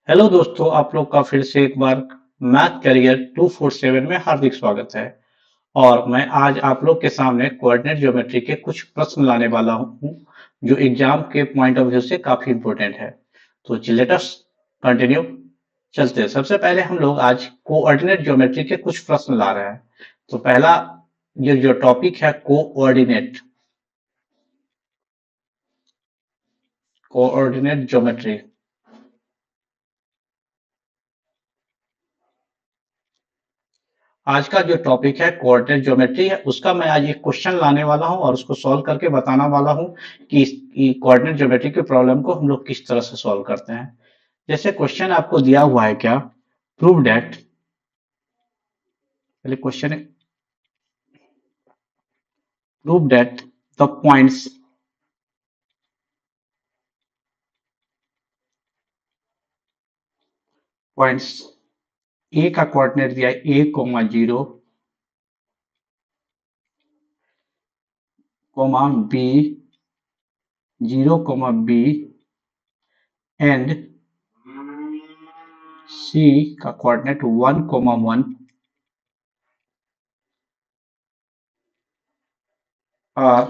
Hello दोस्तों, आप लोग का फिर से एक बार मैथ करियर 247 में हार्दिक स्वागत है। और मैं आज आप लोग के सामने कोऑर्डिनेट ज्योमेट्री के कुछ प्रश्न लाने वाला हूँ जो एग्जाम के पॉइंट ऑफ व्यू से काफी इंपॉर्टेंट है। तो लेट अस कंटिन्यू। चलते हैं। सबसे पहले हम लोग आज कोऑर्डिनेट ज्योमेट्री के कुछ प्रश्न ला रहे हैं। तो पहला ये जो टॉपिक है कोऑर्डिनेट ज्योमेट्री। आज का जो टॉपिक है कोऑर्डिनेट ज्योमेट्री है, उसका मैं आज एक क्वेश्चन लाने वाला हूं और उसको सॉल्व करके बताना वाला हूं कि कोऑर्डिनेट ज्योमेट्री के प्रॉब्लम को हम लोग किस तरह से सॉल्व करते हैं। जैसे क्वेश्चन आपको दिया हुआ है, क्या प्रूव दैट, पहले क्वेश्चन है, prove that the points A का कोऑर्डिनेट दिया है A comma 0 comma B 0 comma B and C का coordinate 1 comma 1 are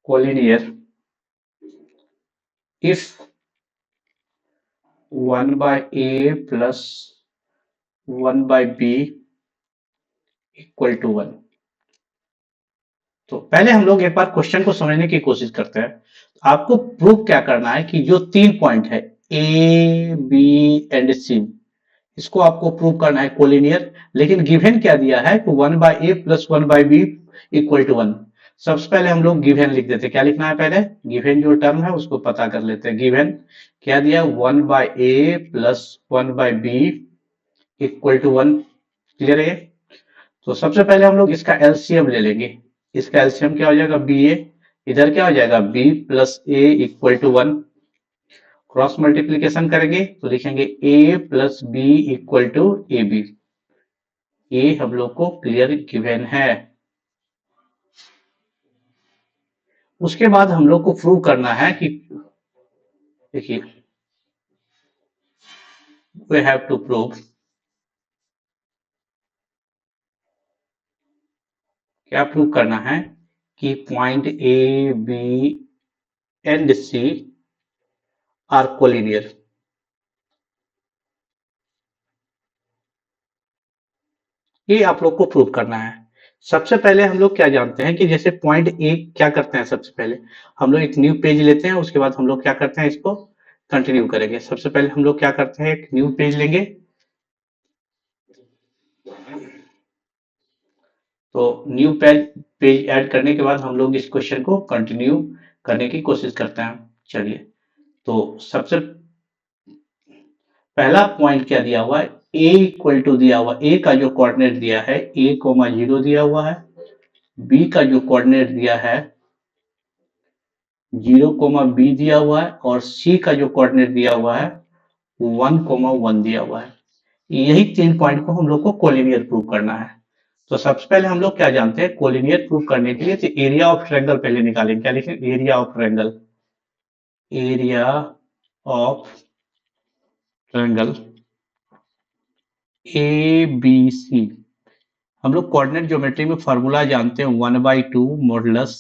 collinear if 1 by a plus 1 by b equal to 1। तो पहले हम लोग एक बार क्वेश्चन को समझने की कोशिश करते हैं। आपको प्रूव क्या करना है कि जो तीन पॉइंट है ए बी एंड सी, इसको आपको प्रूव करना है कोलिनियर। लेकिन गिवन क्या दिया है कि 1 by A plus 1 by B equal to 1। सबसे पहले हम लोग गिवन लिख देते हैं। क्या लिखना है? पहले गिवन जो टर्म है उसको पता कर लेते हैं। गिवन क्या दिया? 1 by A plus 1 by B equal to 1। Clear है? तो सबसे पहले हम लोग इसका एलसीएम ले लेंगे। इसका एलसीएम क्या हो जाएगा? B A. इधर क्या हो जाएगा? B plus A equal to 1। Cross multiplication करेंगे तो लिखेंगे A plus B equal to A B. ये हम लोग को क्लियर गिवन है। उसके बाद हम लोग को प्रूव करना है कि देखिए, वी हैव टू प्रूव, क्या प्रूव करना है कि point A B and C are collinear. ये आप लोग को प्रूव करना है। सबसे पहले हम लोग क्या जानते हैं कि जैसे पॉइंट ए क्या करते हैं, सबसे पहले हम लोग एक न्यू पेज लेते हैं। उसके बाद हम लोग क्या करते हैं, इसको कंटिन्यू करेंगे। सबसे पहले हम लोग क्या करते हैं, एक न्यू पेज लेंगे। तो न्यू पेज पेज ऐड करने के बाद हम लोग इस क्वेश्चन को कंटिन्यू करने की कोशिश करते हैं। चलिए, तो सबसे पहला पॉइंट क्या दिया हुआ है, ए इक्वल टू दिया हुआ, ए का जो कोऑर्डिनेट दिया है ए कोमा 0 दिया हुआ है। बी का जो कोऑर्डिनेट दिया है 0 कोमा बी दिया हुआ है। और सी का जो कोऑर्डिनेट दिया हुआ है 1 कोमा 1 दिया हुआ है। यही तीन पॉइंट को हम लोग को कोलिनियर प्रूव करना है। तो सबसे पहले हम लोग क्या जानते हैं, कोलिनियर प्रूव करने के लिए तो एरिया ऑफ ट्रायंगल पहले निकालेंगे। क्या लिखें? Area of triangle. Area of triangle A B C. हम लोग कोऑर्डिनेट ज्योमेट्री में फॉर्मूला जानते हैं, 1/2 मॉडुलस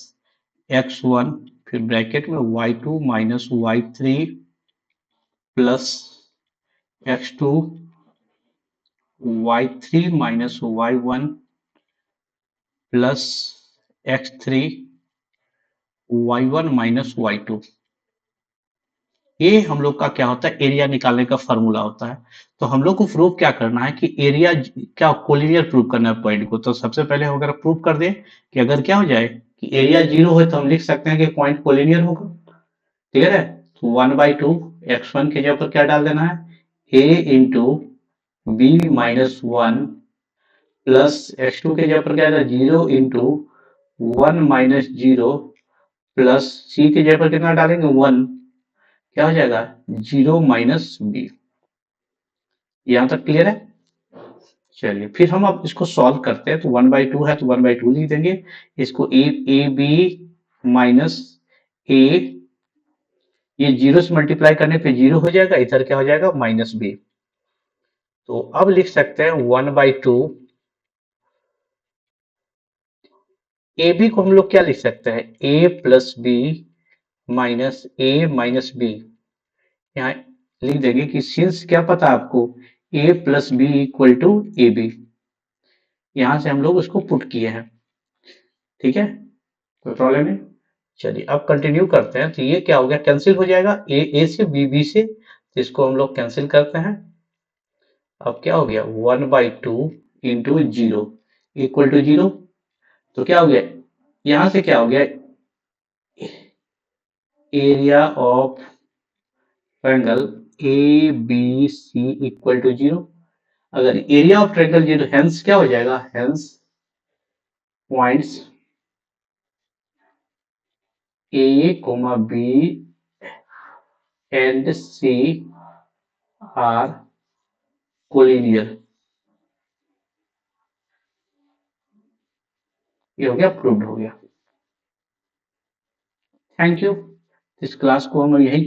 x1, फिर ब्रैकेट में y2 minus y3 plus x2, y3 minus y1 plus x3, y1 minus y2। ये हम लोग का क्या होता है, एरिया निकालने का फॉर्मूला होता है। तो हम लोग को प्रूव क्या करना है कि एरिया क्या कोलिनियर प्रूव करना है पॉइंट को। तो सबसे पहले अगर प्रूव कर दे कि अगर क्या हो जाए कि एरिया 0 है तो हम लिख सकते हैं कि पॉइंट कोलिनियर होगा। क्लियर है? तो 1/2 x1 के जगह पर क्या डाल देना है, a into B minus 1 plus x2 के जगह पर क्या है, 0 इंटू 1 माइनस 0 प्लस सी के जगह पर कितना डालेंगे, 1। क्या हो जाएगा, 0 माइनस बी। यहां तक क्लियर है? चलिए, फिर हम अब इसको सॉल्व करते हैं। तो 1/2 है तो 1/2 लिख देंगे। इसको ए बी माइनस ए, ये जीरो से मल्टीप्लाई करने पे जीरो हो जाएगा, इधर क्या हो जाएगा माइनस बी। तो अब लिख सकते हैं 1/2 ए बी को हम लोग क्या लिख सकते हैं, A plus B minus A minus B. यहाँ लिख देंगे कि सिंस क्या पता आपको A plus B equal to A B, यहां से हम लोग उसको पुट किए हैं। ठीक है, कोई प्रॉब्लम नहीं। चलिए अब कंटिन्यू करते हैं। तो ये क्या हो गया, कैंसिल हो जाएगा ए से बी से, तो इसको हम लोग कैंसिल करते हैं। अब क्या हो गया 1/2 into zero equal to zero. तो क्या हो गया, यहां से क्या हो गया, area of triangle A B C equal to zero. अगर area of triangle zero, hence क्या हो जाएगा, hence points A comma B and C are collinear. ये हो गया, प्रूव्ड हो गया। Thank you. इस क्लास को हम यही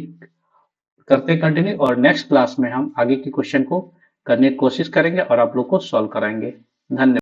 करते कंटिन्यू, और नेक्स्ट क्लास में हम आगे के क्वेश्चन को करने की कोशिश करेंगे और आप लोग को सॉल्व कराएंगे। धन्यवाद।